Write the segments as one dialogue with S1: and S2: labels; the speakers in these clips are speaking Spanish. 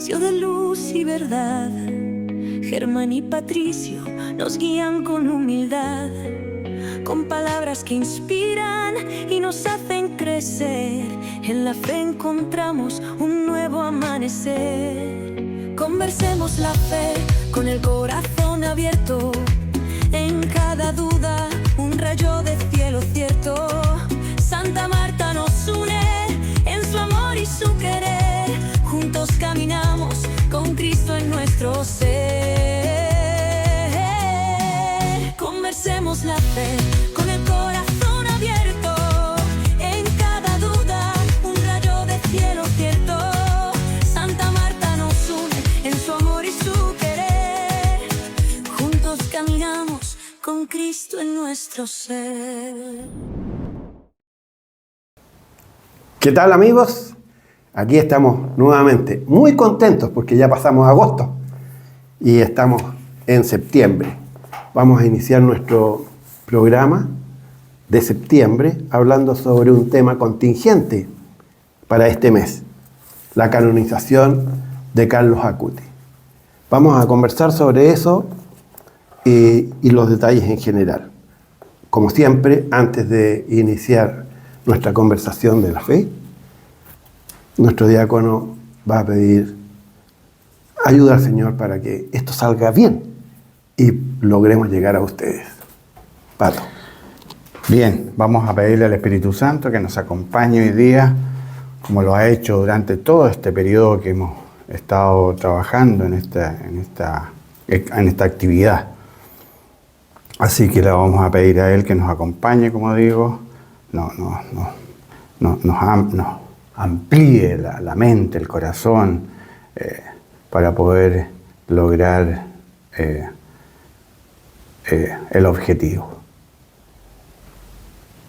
S1: espacio de luz y verdad. Germán y Patricio nos guían con humildad, con palabras que inspiran y nos hacen crecer. En la fe encontramos un nuevo amanecer. Conversemos la fe con el corazón abierto. En cada duda un rayo de cielo cierto. Santa Marta nos une en su amor y su querer. Juntos caminamos con Cristo en nuestro ser. Conversemos la fe con el corazón abierto. En cada duda un rayo de cielo cierto. Santa Marta nos une en su amor y su querer. Juntos caminamos con Cristo en nuestro ser.
S2: ¿Qué tal, amigos? Aquí estamos nuevamente muy contentos porque ya pasamos agosto y estamos en septiembre. Vamos a iniciar nuestro programa de septiembre hablando sobre un tema contingente para este mes, la canonización de Carlos Acutis. Vamos a conversar sobre eso y los detalles en general. Como siempre, antes de iniciar nuestra conversación de la fe, nuestro diácono va a pedir ayuda al Señor para que esto salga bien y logremos llegar a ustedes. Pato.
S3: Bien, vamos a pedirle al Espíritu Santo que nos acompañe hoy día, como lo ha hecho durante todo este periodo que hemos estado trabajando en esta actividad. Así que le vamos a pedir a Él que nos acompañe, como digo, nos amplíe la mente, el corazón, para poder lograr el objetivo.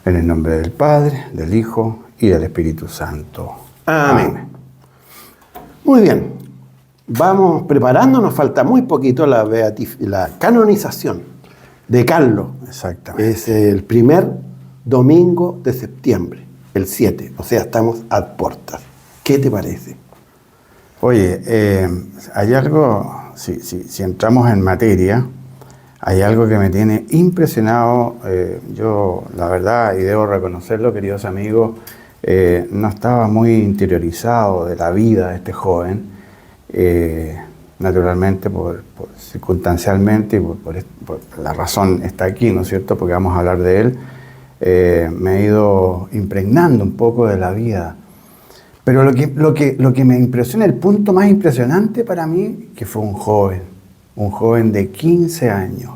S3: En el nombre del Padre, del Hijo y del Espíritu Santo.
S2: Amén. Muy bien. Vamos preparándonos, falta muy poquito la canonización de Carlos.
S3: Exactamente.
S2: Es el primer domingo de septiembre, el 7, o sea, estamos a puertas. ¿Qué te parece?
S3: Oye, hay algo, si entramos en materia, hay algo que me tiene impresionado. Yo, la verdad, y debo reconocerlo, queridos amigos, no estaba muy interiorizado de la vida de este joven, naturalmente, circunstancialmente, y por la razón está aquí, ¿no es cierto?, porque vamos a hablar de él. Me he ido impregnando un poco de la vida. Pero lo que me impresiona, el punto más impresionante para mí, que fue un joven de 15 años.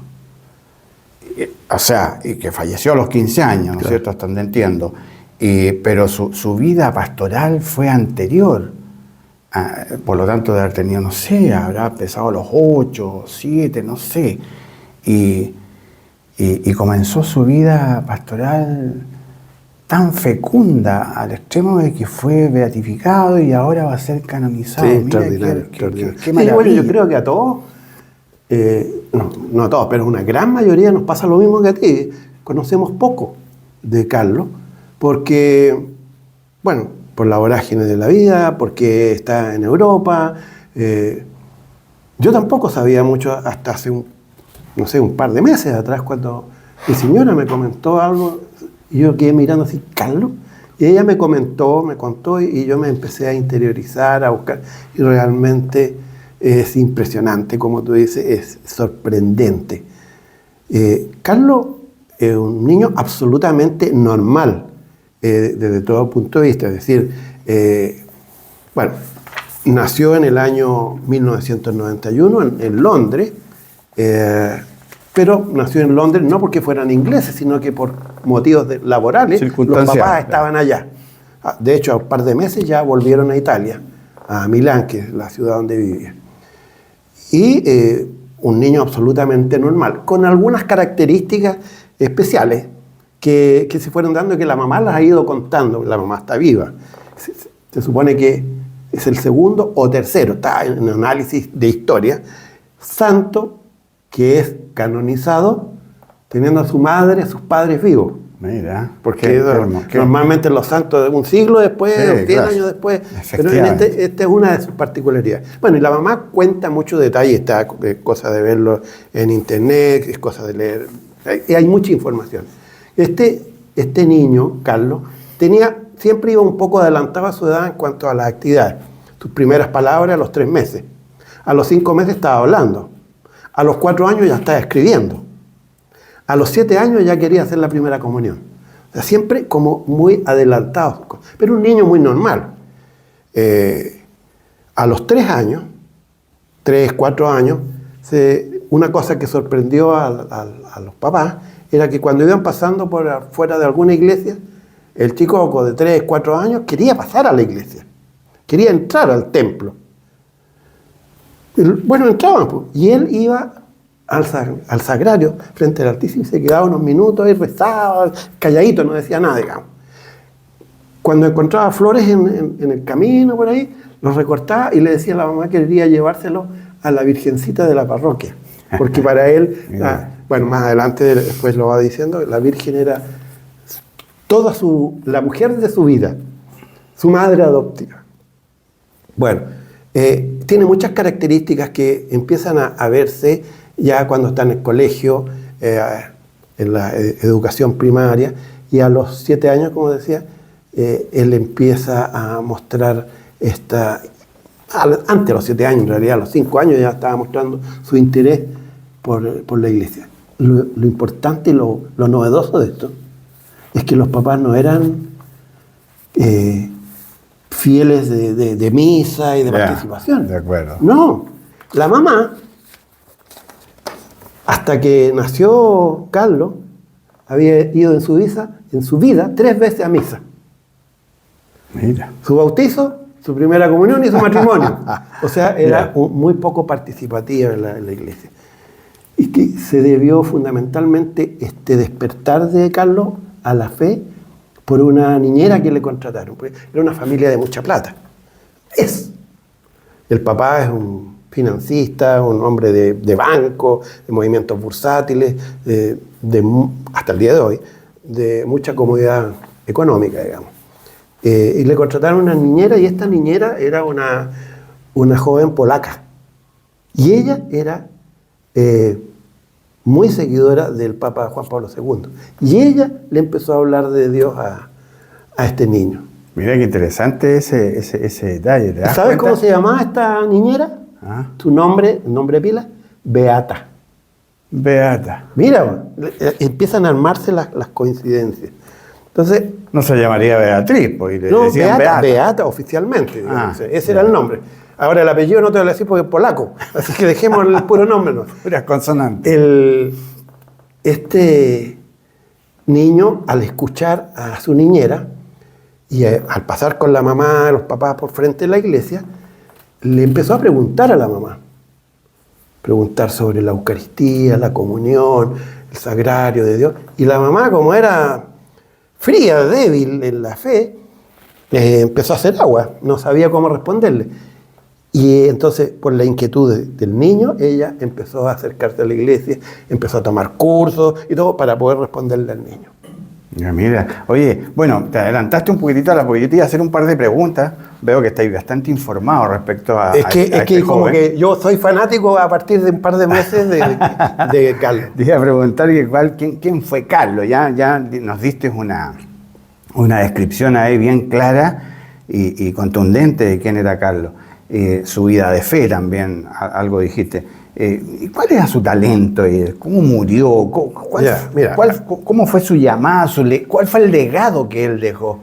S3: O sea, y que falleció a los 15 años, ¿no es
S2: Claro.
S3: cierto?, hasta donde entiendo. Pero su vida pastoral fue anterior. Por lo tanto, de haber tenido, no sé, habrá pesado los 8, 7, no sé. Y comenzó su vida pastoral tan fecunda al extremo de que fue beatificado y ahora va a ser canonizado.
S2: Sí,
S3: Mira,
S2: extraordinario.
S3: qué
S2: Sí,
S3: maravilla.
S2: bueno, yo creo que a todos, no a todos, pero una gran mayoría nos pasa lo mismo que a ti. Conocemos poco de Carlos porque, bueno, por la vorágine de la vida, porque está en Europa. Yo tampoco sabía mucho hasta hace un par de meses atrás, cuando mi señora me comentó algo y yo quedé mirando así, Carlos, y ella me contó y yo me empecé a interiorizar, a buscar, y realmente es impresionante, como tú dices, es sorprendente. Carlos es un niño absolutamente normal desde todo punto de vista, es decir, bueno, nació en el año 1991 en Londres, pero nació en Londres no porque fueran ingleses, sino que por motivos laborales los papás estaban allá. De hecho, a un par de meses ya volvieron a Italia, a Milán, que es la ciudad donde vivía. Y un niño absolutamente normal, con algunas características especiales que se fueron dando y que la mamá las ha ido contando. La mamá está viva. Se supone que es el segundo o tercero, está en análisis de historia, santo que es canonizado teniendo a su madre, a sus padres vivos.
S3: Mira,
S2: Porque normalmente los santos un siglo después,
S3: Sí,
S2: 100
S3: claro.
S2: años después, pero
S3: Efectivamente.
S2: esta es una de sus particularidades. Bueno, y la mamá cuenta muchos detalles, está cosa de verlo en internet, es cosa de leer, hay mucha información. Este niño, Carlos, siempre iba un poco adelantado a su edad en cuanto a las actividades. Sus primeras palabras a los 3 meses. A los 5 meses estaba hablando. A los 4 años ya estaba escribiendo. A los 7 años ya quería hacer la primera comunión. O sea, siempre como muy adelantado. Pero un niño muy normal. A los 3 años, 3, 4 años, una cosa que sorprendió a los papás era que cuando iban pasando por fuera de alguna iglesia, el chico de 3, 4 años quería pasar a la iglesia. Quería entrar al templo. Bueno, entraban, pues, y él iba al sagrario frente al Altísimo y se quedaba unos minutos y rezaba, calladito, no decía nada, digamos. Cuando encontraba flores en el camino por ahí, los recortaba y le decía a la mamá que quería llevárselo a la Virgencita de la parroquia, porque para él, bueno, más adelante después lo va diciendo, la Virgen era la mujer de su vida, su madre adoptiva. Bueno, tiene muchas características que empiezan a verse ya cuando está en el colegio, en la educación primaria, y a los 7 años, como decía, él empieza a mostrar antes de los 7 años, en realidad a los 5 años ya estaba mostrando su interés por la iglesia. Lo importante y lo novedoso de esto es que los papás no eran fieles de misa y de participación.
S3: De acuerdo.
S2: No, la mamá, hasta que nació Carlos, había ido en su vida 3 veces a misa.
S3: Mira.
S2: Su bautizo, su primera comunión y su matrimonio. O sea, era muy poco participativa en la iglesia. Y que se debió fundamentalmente despertar de Carlos a la fe por una niñera que le contrataron. Era una familia de mucha plata. El papá es un financista, un hombre de banco, de movimientos bursátiles, hasta el día de hoy, de mucha comodidad económica, digamos. Y le contrataron una niñera, y esta niñera era una joven polaca. Y ella era muy seguidora del Papa Juan Pablo II. Y ella le empezó a hablar de Dios a este niño.
S3: Mira qué interesante ese detalle. ¿Te das
S2: ¿Sabes
S3: cuenta?
S2: cómo se llamaba esta niñera? Su nombre pila, Beata.
S3: Beata.
S2: Mira, empiezan a armarse las coincidencias. Entonces,
S3: No se llamaría Beatriz, porque le
S2: no,
S3: decían
S2: Beata oficialmente, digamos. Ese era el nombre. Ahora el apellido no te lo voy a decir porque es polaco, así que dejemos el puro nombre. ¿No?
S3: Puras consonantes.
S2: Este niño, al escuchar a su niñera y al pasar con la mamá, los papás por frente de la iglesia, le empezó a preguntar a la mamá. Preguntar sobre la Eucaristía, la comunión, el sagrario de Dios. Y la mamá, como era fría, débil en la fe, empezó a hacer agua, no sabía cómo responderle. Y entonces, por la inquietud del niño, ella empezó a acercarse a la iglesia, empezó a tomar cursos y todo para poder responderle al niño.
S3: Mira, oye, bueno, te adelantaste un poquitito a la porque yo te iba a hacer un par de preguntas. Veo que estáis bastante informado respecto a
S2: Es que
S3: este
S2: como
S3: joven.
S2: que yo soy fanático a partir de un par de meses de Carlos.
S3: Te iba a preguntar quién fue Carlos. Ya nos diste una descripción ahí bien clara y contundente de quién era Carlos. Su vida de fe también, algo dijiste. ¿Cuál era su talento? ¿Cómo murió? ¿Cómo fue su llamada? ¿Cuál fue el legado que él dejó?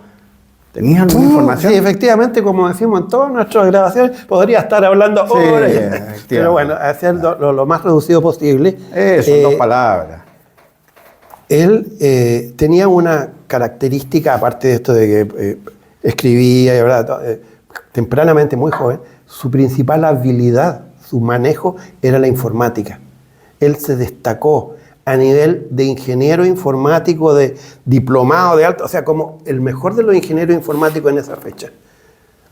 S3: ¿Tenías alguna información?
S2: Sí, efectivamente, como decimos en todas nuestras grabaciones, podría estar hablando horas. Pero bueno, hacer lo más reducido posible.
S3: Son 2 palabras.
S2: Él tenía una característica, aparte de esto de que escribía y hablaba tempranamente, muy joven, su principal habilidad, su manejo era la informática. Él se destacó a nivel de ingeniero informático, de diplomado de alto, o sea, como el mejor de los ingenieros informáticos en esa fecha.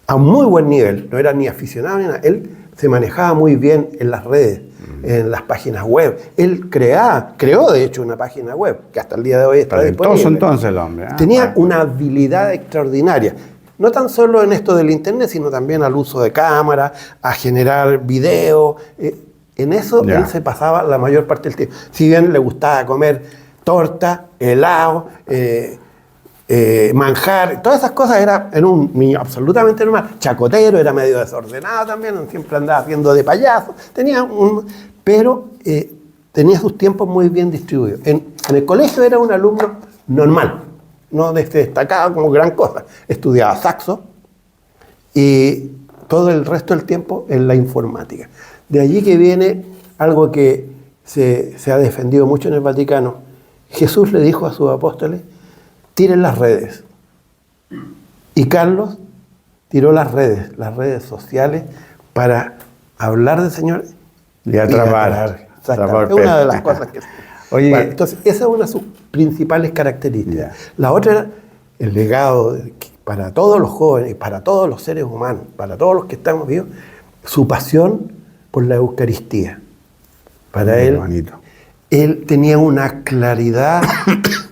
S2: A muy buen nivel, no era ni aficionado ni nada. Él se manejaba muy bien en las redes. en las páginas web. Él creó de hecho una página web que hasta el día de hoy está disponible.
S3: Talentoso entonces el hombre.
S2: Tenía una habilidad extraordinaria. No tan solo en esto del internet, sino también al uso de cámara, a generar video. En eso él se pasaba la mayor parte del tiempo. Si bien le gustaba comer torta, helado, manjar, todas esas cosas, era un niño absolutamente normal. Chacotero, era medio desordenado también, siempre andaba haciendo de payaso. Pero tenía sus tiempos muy bien distribuidos. En el colegio era un alumno normal, no destacaba como gran cosa. Estudiaba saxo y todo el resto del tiempo en la informática. De allí que viene algo que se ha defendido mucho en el Vaticano. Jesús le dijo a sus apóstoles: tiren las redes. Y Carlos tiró las redes sociales, para hablar del Señor
S3: y atrapar.
S2: Es una de las cosas que...
S3: Oye,
S2: bueno, entonces, esa es una de sus principales características. La otra era el legado para todos los jóvenes, para todos los seres humanos, para todos los que estamos vivos, su pasión por la Eucaristía. Para él, él tenía una claridad,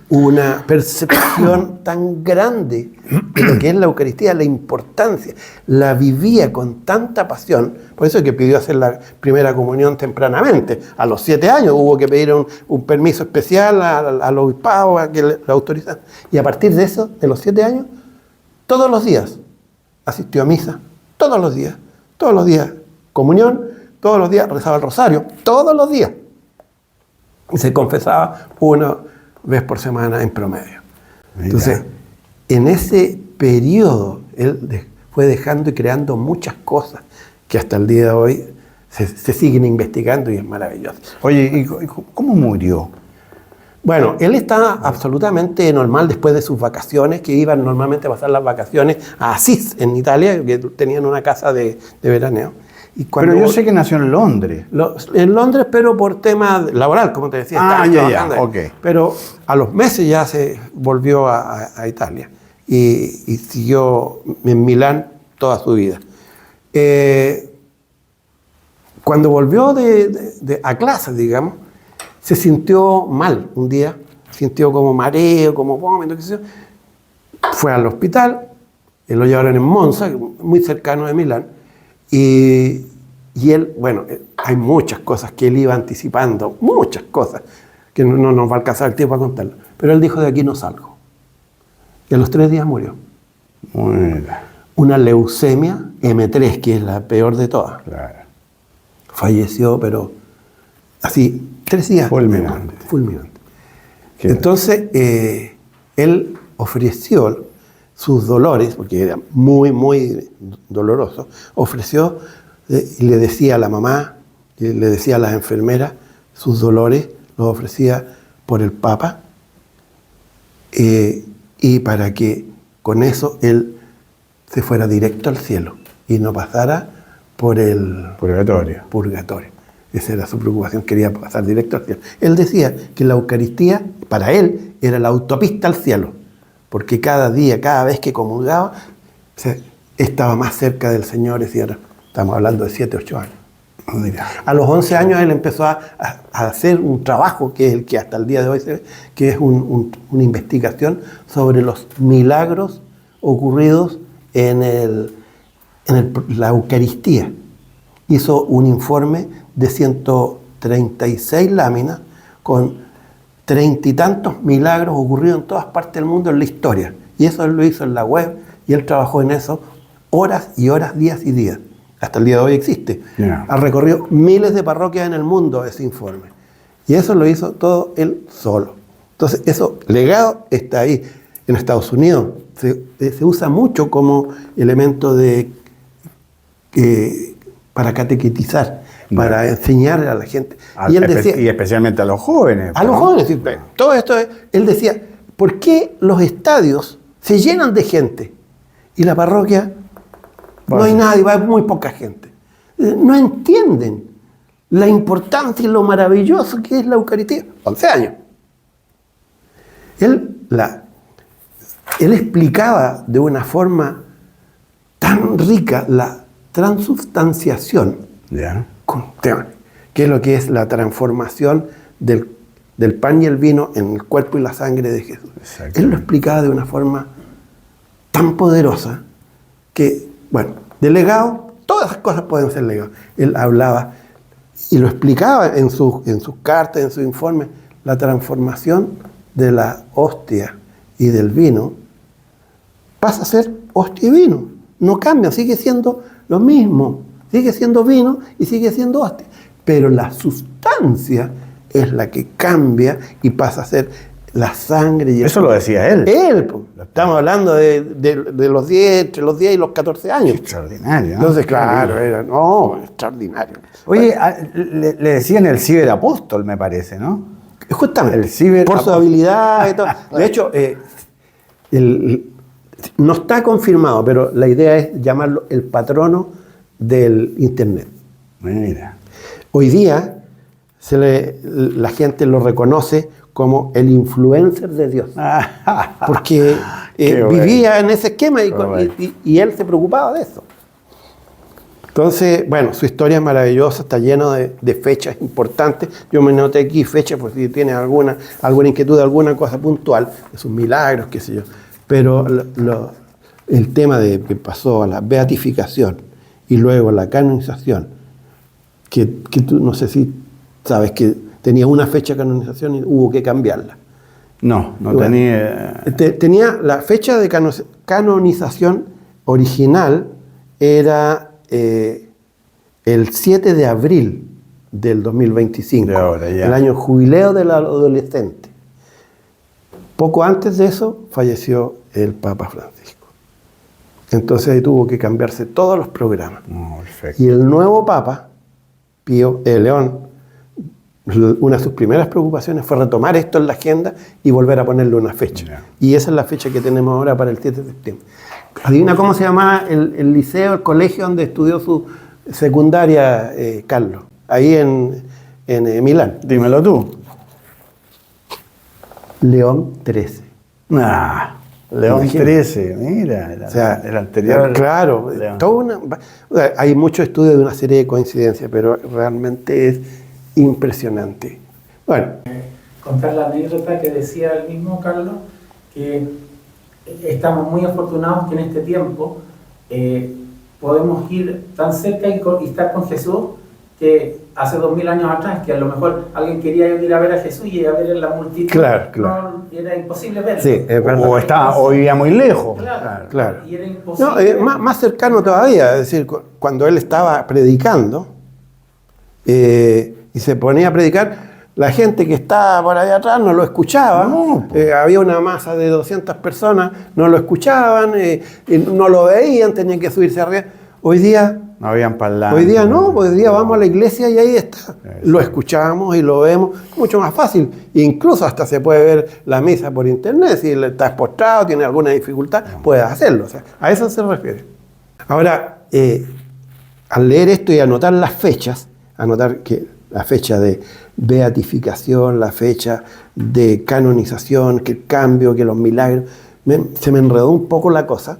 S2: una percepción tan grande de lo que es la Eucaristía, la importancia, la vivía con tanta pasión. Por eso es que pidió hacer la primera comunión tempranamente. A los 7 años hubo que pedir un permiso especial al obispado a que lo autorizara. Y a partir de eso, de los 7 años, todos los días asistió a misa, todos los días comunión, todos los días rezaba el rosario, todos los días. Y se confesaba una vez por semana en promedio. Entonces, en ese periodo, él fue dejando y creando muchas cosas que hasta el día de hoy se siguen investigando y es maravilloso.
S3: Oye, ¿y cómo murió?
S2: Bueno, él estaba absolutamente normal después de sus vacaciones, que iban normalmente a pasar las vacaciones a Asís, en Italia, que tenían una casa de veraneo.
S3: Pero yo sé que nació en Londres.
S2: En Londres, pero por tema laboral, como te decía.
S3: Okay.
S2: Pero a los meses ya se volvió a Italia y siguió en Milán toda su vida. Cuando volvió a clases, digamos, se sintió mal un día, sintió como mareo, como vómito, qué sé yo. Fue al hospital, lo llevaron en Monza, muy cercano de Milán. Y él, bueno, hay muchas cosas que él iba anticipando, muchas cosas, que no nos va a alcanzar el tiempo a contarlo. Pero él dijo: de aquí no salgo. Y a los 3 días murió. Una leucemia M3, que es la peor de todas. Claro. Falleció, pero así, 3 días. Fulminante. Entonces, él ofreció sus dolores, porque era muy, muy doloroso, ofreció y le decía a la mamá, y le decía a las enfermeras, sus dolores los ofrecía por el Papa, y para que con eso él se fuera directo al cielo y no pasara por el purgatorio. Esa era su preocupación, quería pasar directo al cielo. Él decía que la Eucaristía, para él, era la autopista al cielo, porque cada día, cada vez que comulgaba, estaba más cerca del Señor. Estamos hablando de 7, 8 años. A los 11 años él empezó a hacer un trabajo que es el que hasta el día de hoy se ve, que es una investigación sobre los milagros ocurridos en la Eucaristía. Hizo un informe de 136 láminas con 30 y tantos milagros ocurridos en todas partes del mundo en la historia. Y eso él lo hizo en la web, y él trabajó en eso horas y horas, días y días. Hasta el día de hoy existe. Ha recorrido miles de parroquias en el mundo ese informe. Y eso lo hizo todo él solo. Entonces, eso, legado, está ahí. En Estados Unidos se usa mucho como elemento para catequetizar, para enseñar a la gente.
S3: Y él decía, y especialmente a los jóvenes.
S2: A los jóvenes, sí. Todo esto, él decía: ¿por qué los estadios se llenan de gente y la parroquia no hay nadie, va muy poca gente? No entienden la importancia y lo maravilloso que es la Eucaristía. 11 años. Él explicaba de una forma tan rica la transubstanciación, qué es lo que es la transformación del pan y el vino en el cuerpo y la sangre de Jesús. Él lo explicaba de una forma tan poderosa que, bueno, de legado, todas esas cosas pueden ser legados. Él hablaba y lo explicaba en sus cartas, en sus informes, la transformación de la hostia y del vino pasa a ser hostia y vino. No cambia, sigue siendo lo mismo. Sigue siendo vino y sigue siendo hostia. Pero la sustancia es la que cambia y pasa a ser la sangre y el...
S3: Eso lo decía él.
S2: Él, pues. Estamos hablando de los 10, entre los 10 y los 14 años.
S3: Extraordinario, ¿no?
S2: Entonces, claro, era extraordinario.
S3: Oye, le decían el ciberapóstol, me parece, ¿no?
S2: Justamente, por su habilidad y todo. De hecho, no está confirmado, pero la idea es llamarlo el patrono del Internet.
S3: Mira.
S2: Hoy día la gente lo reconoce como el influencer de Dios. Porque vivía en ese esquema y él se preocupaba de eso. Entonces, bueno, su historia es maravillosa, está lleno de fechas importantes. Yo me noté aquí fechas por si tienes alguna inquietud, alguna cosa puntual, de sus milagros, qué sé yo. Pero el tema de que pasó a la beatificación y luego a la canonización, que tú no sé si sabes que tenía una fecha de canonización y hubo que cambiarla.
S3: No tenía...
S2: Tenía la fecha de canonización original, era el 7 de abril del 2025,
S3: de ahora, ya.
S2: El año jubileo del adolescente. Poco antes de eso falleció el Papa Francisco. Entonces ahí tuvo que cambiarse todos los programas.
S3: Perfecto.
S2: Y el nuevo Papa, Pío León, una de sus primeras preocupaciones fue retomar esto en la agenda y volver a ponerle una fecha.
S3: Yeah.
S2: Y esa es la fecha que tenemos ahora para el 7 de septiembre. Adivina cómo se llamaba el liceo, el colegio donde estudió su secundaria, Carlos, ahí en Milán.
S3: Dímelo tú.
S2: León XIII.
S3: León XIII, mira, el anterior.
S2: Claro, hay muchos estudios de una serie de coincidencias, pero realmente es impresionante. Bueno.
S4: Contar la anécdota que decía el mismo Carlos, que estamos muy afortunados que en este tiempo podemos ir tan cerca y estar con Jesús, que hace 2000 años atrás, que a lo mejor alguien quería ir a ver a Jesús y a ver en la multitud.
S2: Claro.
S4: No, era imposible verlo.
S2: Sí, es verdad.
S3: O vivía muy lejos.
S2: Claro.
S4: Y era imposible.
S2: No, más cercano todavía, es decir, cuando él estaba predicando y se ponía a predicar, la gente que estaba por allá atrás no lo escuchaba. Había una masa de 200 personas, no lo escuchaban, no lo veían, tenían que subirse arriba. Hoy día
S3: no habían parlantes.
S2: Hoy día no, hoy día vamos a la iglesia y ahí está. Lo escuchamos y lo vemos, mucho más fácil. Incluso hasta se puede ver la misa por internet. Si estás postrado, tiene alguna dificultad, puedes hacerlo. O sea, a eso se refiere. Ahora, al leer esto y anotar las fechas, anotar que la fecha de beatificación, la fecha de canonización, que el cambio, que los milagros, se me enredó un poco la cosa,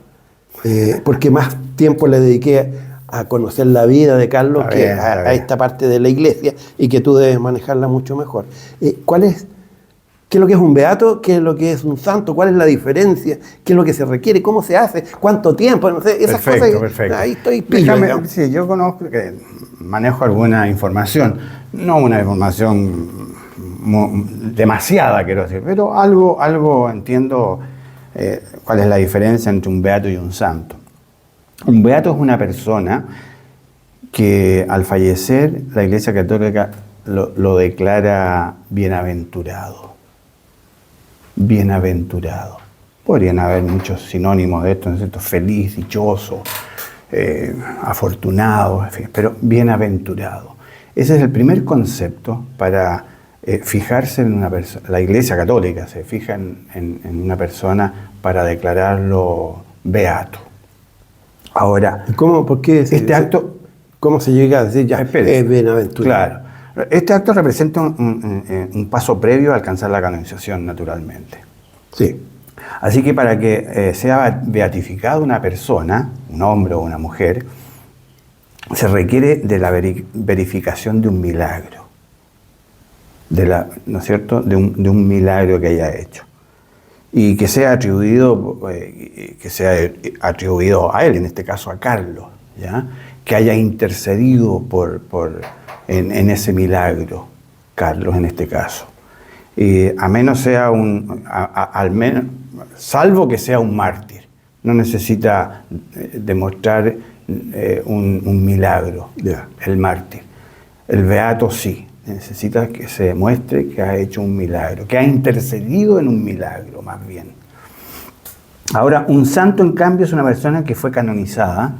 S2: porque más tiempo le dediqué a conocer la vida de Carlos que a esta parte de la iglesia, y que tú debes manejarla mucho mejor. ¿Qué es lo que es un beato? ¿Qué es lo que es un santo? ¿Cuál es la diferencia? ¿Qué es lo que se requiere? ¿Cómo se hace? ¿Cuánto tiempo? No sé, esas cosas.
S3: Perfecto.
S2: Ahí estoy pillo.
S3: Sí, yo conozco, que manejo alguna información, no una información demasiada, quiero decir, pero algo entiendo cuál es la diferencia entre un beato y un santo. Un beato es una persona que al fallecer la Iglesia Católica lo declara bienaventurado. Bienaventurado. Podrían haber muchos sinónimos de esto, ¿no es cierto? Feliz, dichoso, afortunado, en fin, pero bienaventurado. Ese es el primer concepto para fijarse en una persona. La Iglesia Católica se fija en una persona para declararlo beato. Ahora,
S2: ¿por qué
S3: este acto,
S2: cómo se llega a decir ya es bienaventurado?
S3: Claro, este acto representa un paso previo a alcanzar la canonización, naturalmente.
S2: Sí.
S3: Así que para que sea beatificada una persona, un hombre o una mujer, se requiere de la verificación de un milagro, ¿no es cierto?, de un milagro que haya hecho. Y que sea atribuido a él, en este caso a Carlos, ¿ya?, que haya intercedido en ese milagro, Carlos en este caso. A menos sea al menos, salvo que sea un mártir, no necesita demostrar un milagro, el mártir. El beato sí, necesita que se demuestre que ha hecho un milagro, que ha intercedido en un milagro, más bien. Ahora, un santo, en cambio, es una persona que fue canonizada,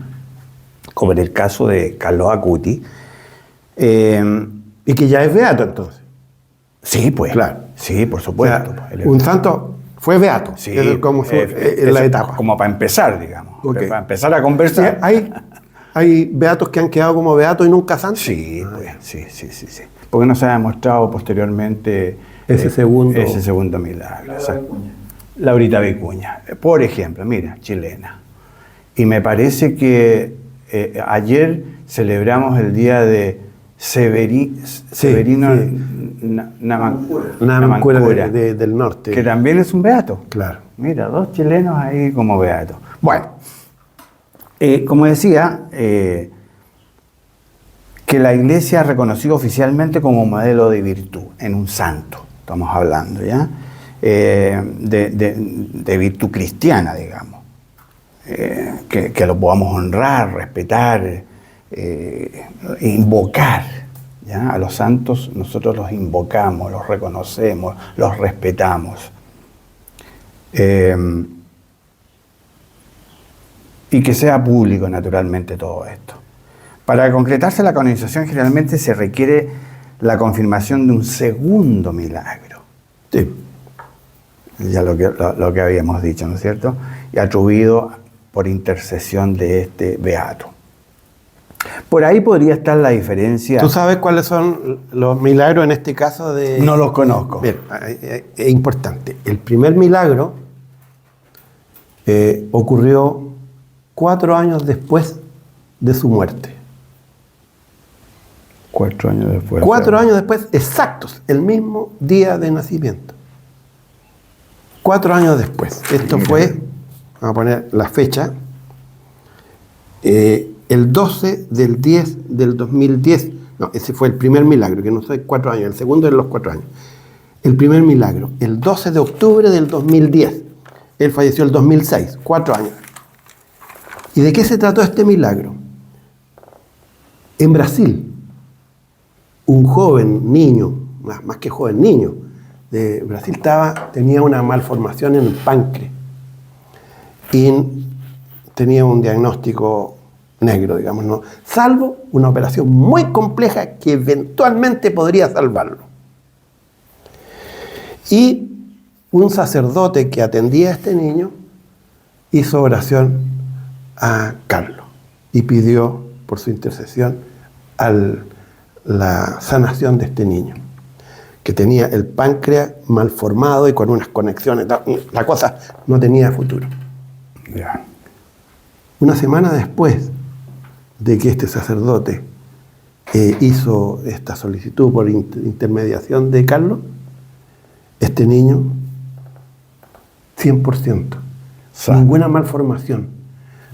S3: como en el caso de Carlos Acuti.
S2: Y que ya es beato, entonces.
S3: Sí, pues.
S2: Claro.
S3: Sí, por supuesto.
S2: O sea, un santo fue beato.
S3: Sí,
S2: en la etapa.
S3: Como para empezar, digamos.
S2: Okay.
S3: Para empezar a conversar.
S2: Sí, ¿hay beatos que han quedado como beatos y nunca santos?
S3: Sí, pues, sí. Porque no se ha demostrado posteriormente
S2: ese
S3: segundo milagro. Laurita Vicuña, por ejemplo, mira, chilena. Y me parece que ayer celebramos el día de Severino
S2: Namancura del norte.
S3: Que también es un beato.
S2: Claro.
S3: Mira, 2 chilenos ahí como beatos. Bueno, como decía, que la Iglesia ha reconocido oficialmente como modelo de virtud en un santo, estamos hablando, ¿ya? De virtud cristiana, digamos. Que lo podamos honrar, respetar, invocar, ¿ya? A los santos nosotros los invocamos, los reconocemos, los respetamos. Y que sea público, naturalmente, todo esto. Para concretarse la canonización, generalmente se requiere la confirmación de un segundo milagro.
S2: Sí.
S3: Ya lo que habíamos dicho, ¿no es cierto? Y atribuido por intercesión de este beato. Por ahí podría estar la diferencia.
S2: ¿Tú sabes cuáles son los milagros en este caso de...?
S3: No los conozco.
S2: Bien, es importante. El primer milagro ocurrió 4 años después de su muerte.
S3: 4 años después.
S2: 4 años después, exactos, el mismo día de nacimiento. 4 años después. Esto fue, vamos a poner la fecha, el 12 del 10 del 2010. No, ese fue el primer milagro, que no soy 4 años, el segundo de los 4 años. El primer milagro, el 12 de octubre del 2010. Él falleció el 2006, 4 años. ¿Y de qué se trató este milagro? En Brasil, un joven niño, más que joven niño, de Brasil tenía una malformación en el páncreas y tenía un diagnóstico negro, digamos, ¿no? Salvo una operación muy compleja que eventualmente podría salvarlo. Y un sacerdote que atendía a este niño hizo oración a Carlos y pidió por su intercesión la sanación de este niño, que tenía el páncreas malformado y con unas conexiones. La cosa no tenía futuro.
S3: Yeah.
S2: Una semana después de que este sacerdote hizo esta solicitud por intermediación de Carlos, este niño, 100%, ninguna malformación,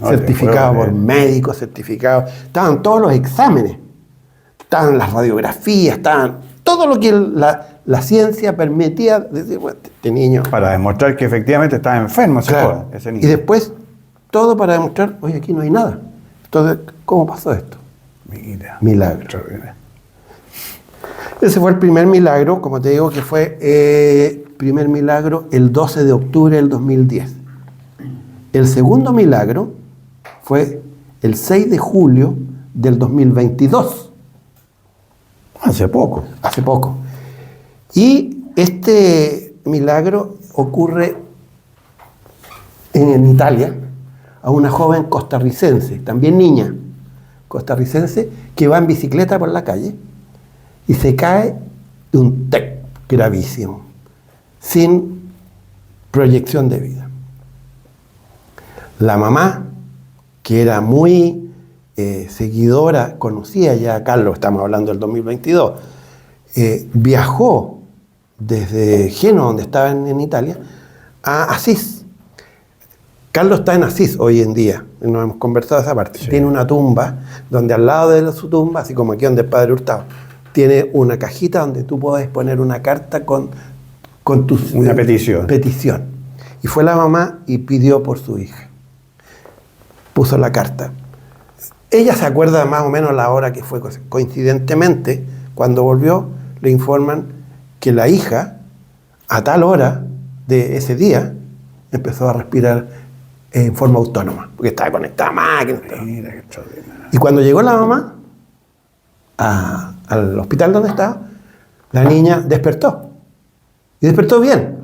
S2: certificado por médicos, certificado, estaban todos los exámenes, estaban las radiografías, estaban todo lo que la ciencia permitía decir, bueno, este niño...
S3: Para demostrar que efectivamente estaba enfermo,
S2: claro.
S3: Ese niño.
S2: Y después, todo para demostrar, oye, aquí no hay nada. Entonces, ¿cómo pasó esto?
S3: Mira.
S2: Milagro. Ese fue el primer milagro, como te digo, que fue primer milagro el 12 de octubre del 2010. El segundo milagro fue el 6 de julio del 2022.
S3: Hace poco.
S2: Hace poco. Y este milagro ocurre en Italia a una joven costarricense, también niña costarricense, que va en bicicleta por la calle y se cae de un TEC gravísimo, sin proyección de vida. La mamá, que era muy seguidora, conocía ya a Carlos, estamos hablando del 2022, viajó desde Génova, donde estaba en Italia, a Asís. Carlos está en Asís hoy en día, nos hemos conversado esa parte. Sí. Tiene una tumba donde al lado de su tumba, así como aquí donde el Padre Hurtado, tiene una cajita donde tú puedes poner una carta con
S3: una petición.
S2: Y fue la mamá y pidió por su hija. Puso la carta. Ella se acuerda más o menos la hora que fue. Coincidentemente, cuando volvió, le informan que la hija, a tal hora de ese día, empezó a respirar en forma autónoma, porque estaba conectada a máquinas. Mira, qué extraordinario. Y cuando llegó la mamá al hospital donde estaba, la niña despertó. Y despertó bien.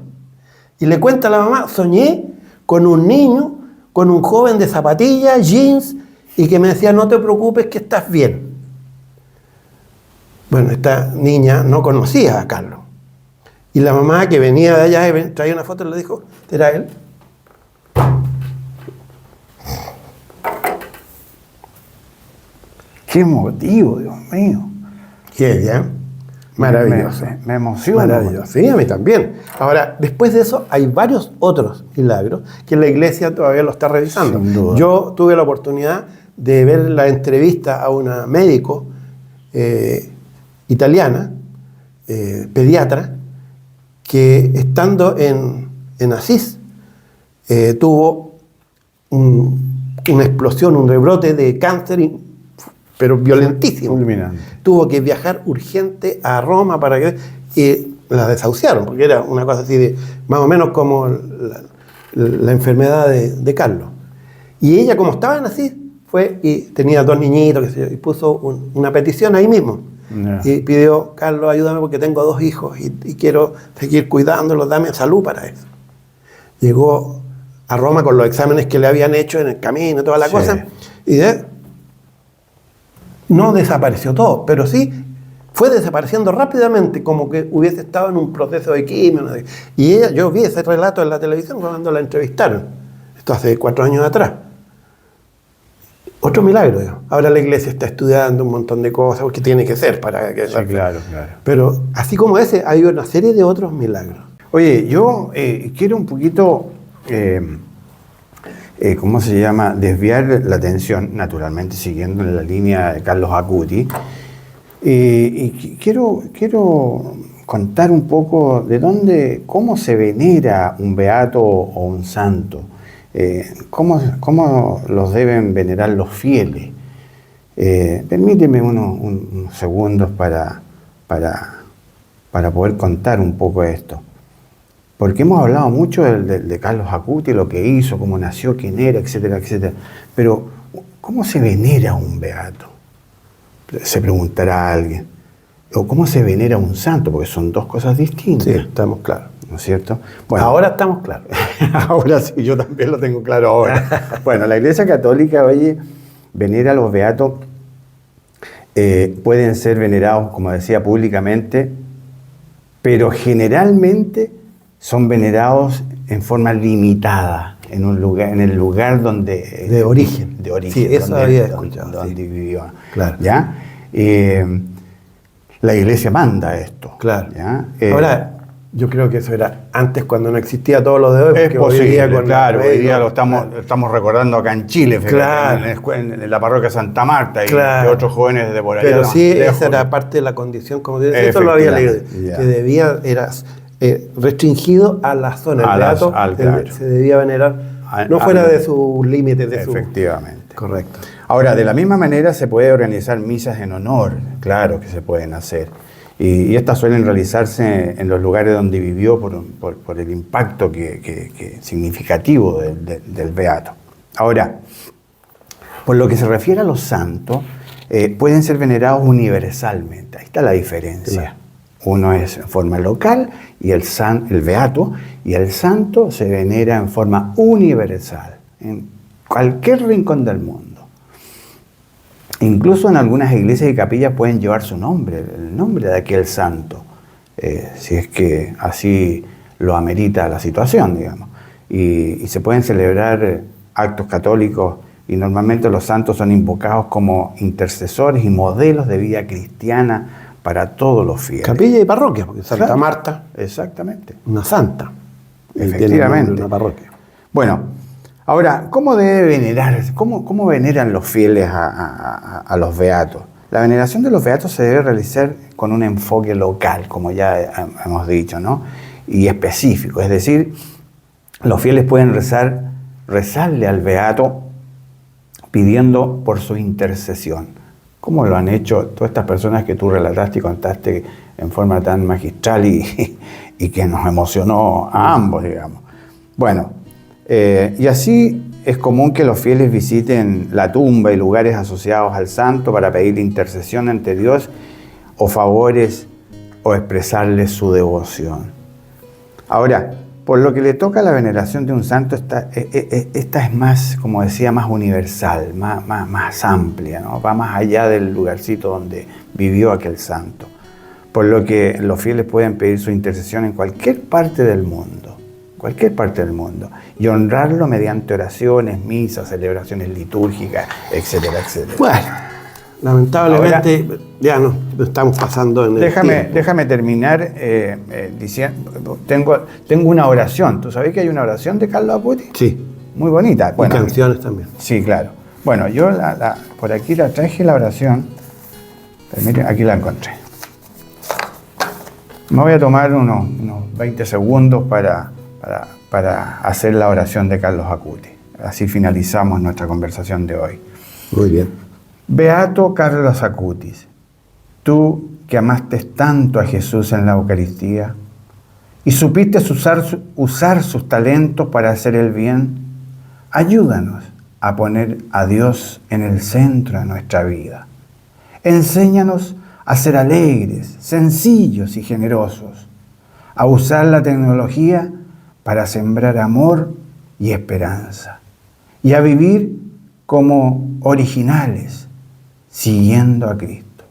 S2: Y le cuenta a la mamá, soñé con un niño, con un joven de zapatillas, jeans, y que me decía, no te preocupes que estás bien. Bueno, esta niña no conocía a Carlos. Y la mamá que venía de allá traía una foto y le dijo, ¿era él?
S3: Qué emotivo, Dios mío.
S2: Qué bien. Maravilloso.
S3: Me emociona.
S2: Maravilloso. Sí, a mí también. Ahora, después de eso, hay varios otros milagros que la iglesia todavía lo está revisando.
S3: Sin duda.
S2: Yo tuve la oportunidad de ver la entrevista a una médico italiana, pediatra, que estando en Asís, tuvo una explosión, un rebrote de cáncer, pero violentísimo.
S3: Fulminante.
S2: Tuvo que viajar urgente a Roma para que... Y la desahuciaron, porque era una cosa así de... Más o menos como la enfermedad de Carlos. Y ella, como estaba en Asís, fue y tenía 2 niñitos, qué sé yo, y puso una petición ahí mismo. Yeah. Y pidió, Carlos, ayúdame porque tengo 2 hijos y quiero seguir cuidándolos, dame salud para eso. Llegó a Roma con los exámenes que le habían hecho en el camino, toda la cosa, y no desapareció todo, pero sí fue desapareciendo rápidamente, como que hubiese estado en un proceso de quimio. Y ella, yo vi ese relato en la televisión cuando la entrevistaron, esto hace 4 años atrás. Otro milagro, ¿no? Ahora la iglesia está estudiando un montón de cosas, porque tiene que ser para que...
S3: Sí, claro.
S2: Pero así como ese, hay una serie de otros milagros.
S3: Oye, yo quiero un poquito... ¿cómo se llama? Desviar la atención, naturalmente siguiendo la línea de Carlos Acuti. Y quiero contar un poco de cómo se venera un beato o un santo. ¿Cómo los deben venerar los fieles? Permíteme unos segundos para poder contar un poco esto. Porque hemos hablado mucho de Carlos Acuti, lo que hizo, cómo nació, quién era, etcétera, etcétera. Pero, ¿cómo se venera un beato? Se preguntará alguien. O ¿cómo se venera un santo? Porque son 2 cosas distintas.
S2: Sí, estamos claros.
S3: ¿No es cierto? Bueno,
S2: ahora estamos claros.
S3: Ahora sí, yo también lo tengo claro ahora. Bueno, la Iglesia Católica, oye, venera a los beatos. Pueden ser venerados, como decía, públicamente, pero generalmente son venerados en forma limitada, en el lugar donde...
S2: De origen.
S3: Sí,
S2: eso había escuchado.
S3: Donde vivió.
S2: Claro.
S3: ¿Ya? La iglesia manda esto.
S2: Claro.
S3: ¿Ya?
S2: Ahora, yo creo que eso era antes, cuando no existía todo lo de hoy.
S3: Es posible, hoy día lo estamos recordando acá en Chile,
S2: claro.
S3: en la parroquia Santa Marta y
S2: claro.
S3: de otros jóvenes de por allá.
S2: Pero sí, esa era parte de la condición, como te decía, eso lo había leído, que debía, era restringido a la zona. El beato claro. Se debía venerar, no fuera de sus límites.
S3: Efectivamente.
S2: Correcto.
S3: Ahora, de la misma manera se puede organizar misas en honor, claro que se pueden hacer. Y estas suelen realizarse en los lugares donde vivió por el impacto significativo del beato. Ahora, por lo que se refiere a los santos, pueden ser venerados universalmente. Ahí está la diferencia. Claro. Uno es en forma local, y el beato, y el santo se venera en forma universal, en cualquier rincón del mundo. Incluso en algunas iglesias y capillas pueden llevar su nombre, el nombre de aquel santo, si es que así lo amerita la situación, digamos. Y se pueden celebrar actos católicos Y normalmente los santos son invocados como intercesores y modelos de vida cristiana para todos los fieles.
S2: Capilla y parroquia, porque Santa
S3: Claro.
S2: Marta,
S3: Exactamente.
S2: una santa. Y tiene el nombre
S3: Efectivamente.
S2: de una parroquia.
S3: Bueno, ahora, ¿cómo debe venerar? ¿Cómo veneran los fieles a los beatos? La veneración de los beatos se debe realizar con un enfoque local, como ya hemos dicho, ¿no? Y específico. Es decir, los fieles pueden rezarle al beato pidiendo por su intercesión. ¿Cómo lo han hecho todas estas personas que tú relataste y contaste en forma tan magistral y que nos emocionó a ambos, digamos? Bueno, y así es común que los fieles visiten la tumba y lugares asociados al santo para pedir intercesión ante Dios o favores o expresarle su devoción. Ahora, por lo que le toca a la veneración de un santo, esta es más, como decía, más universal, más amplia, ¿no? Va más allá del lugarcito donde vivió aquel santo. Por lo que los fieles pueden pedir su intercesión en cualquier parte del mundo, y honrarlo mediante oraciones, misas, celebraciones litúrgicas, etcétera, etcétera.
S2: Bueno, lamentablemente ya nos estamos pasando en el tiempo.
S3: Déjame terminar diciendo, tengo una oración. ¿Tú sabes que hay una oración de Carlo Acutis?
S2: Sí,
S3: Muy bonita.
S2: y
S3: Bueno,
S2: canciones también.
S3: sí, claro. Bueno, yo por aquí la traje la oración. Permíteme, aquí la encontré. Me voy a tomar unos 20 segundos para hacer la oración de Carlos Acutis. Así finalizamos nuestra conversación de hoy.
S2: Muy bien.
S3: Beato Carlos Acutis, tú que amaste tanto a Jesús en la Eucaristía y supiste usar sus talentos para hacer el bien, ayúdanos a poner a Dios en el centro de nuestra vida. Enséñanos a ser alegres, sencillos y generosos, a usar la tecnología para sembrar amor y esperanza, y a vivir como originales, siguiendo a Cristo.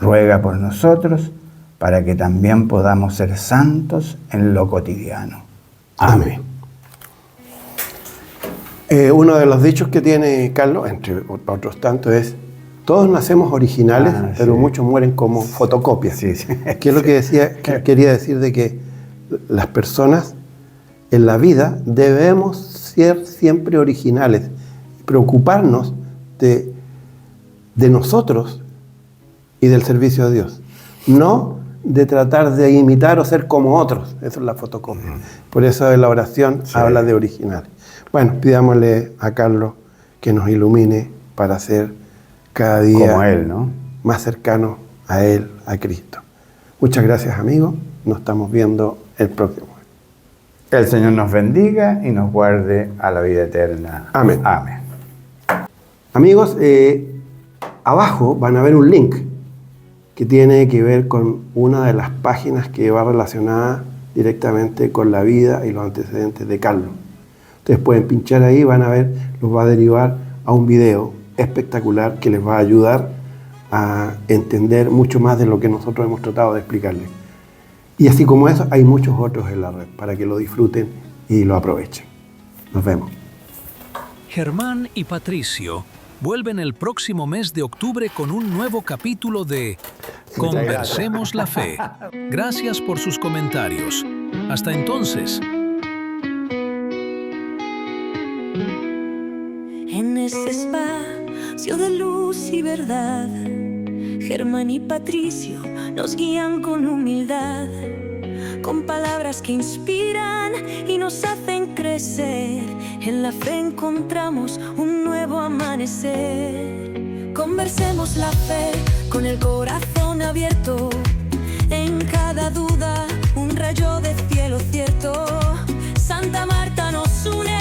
S3: Ruega por nosotros para que también podamos ser santos en lo cotidiano. Amén.
S2: Uno de los dichos que tiene Carlos, entre otros tantos, es: todos nacemos originales, pero
S3: sí.
S2: muchos mueren como fotocopias.
S3: Sí, sí.
S2: Que es lo que decía, que quería decir de que las personas en la vida debemos ser siempre originales, preocuparnos de nosotros y del servicio a Dios, no de tratar de imitar o ser como otros. Eso es la fotocopia. Por eso en la oración habla de originales. Bueno, pidámosle a Carlos que nos ilumine para ser cada día
S3: Como Él, ¿no?
S2: más cercanos a Él, a Cristo. Muchas gracias, amigos. Nos estamos viendo el próximo.
S3: Que el Señor nos bendiga y nos guarde a la vida eterna.
S2: Amén.
S3: Amén.
S2: Amigos, abajo van a ver un link que tiene que ver con una de las páginas que va relacionada directamente con la vida y los antecedentes de Carlos. Ustedes pueden pinchar ahí, van a ver, los va a derivar a un video espectacular que les va a ayudar a entender mucho más de lo que nosotros hemos tratado de explicarles. Y así como eso, hay muchos otros en la red para que lo disfruten y lo aprovechen. Nos vemos.
S5: Germán y Patricio vuelven el próximo mes de octubre con un nuevo capítulo de Conversemos la Fe. Gracias por sus comentarios. Hasta entonces.
S1: En ese espacio de luz y verdad, Germán y Patricio nos guían con humildad, con palabras que inspiran y nos hacen crecer. En la fe encontramos un nuevo amanecer. Conversemos la fe con el corazón abierto, en cada duda un rayo de cielo cierto. Santa Marta nos une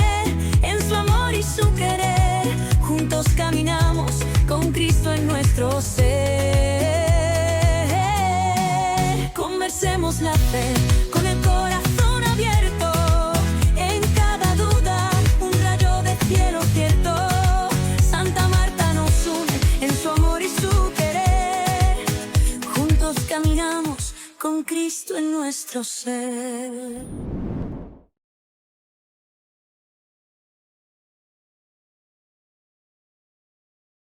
S1: en su amor y su querer. Juntos caminamos con Cristo en nuestro ser. Conversemos la fe con el corazón abierto, en cada duda un rayo de cielo cierto. Santa Marta nos une en su amor y su querer. Juntos caminamos con Cristo en nuestro ser.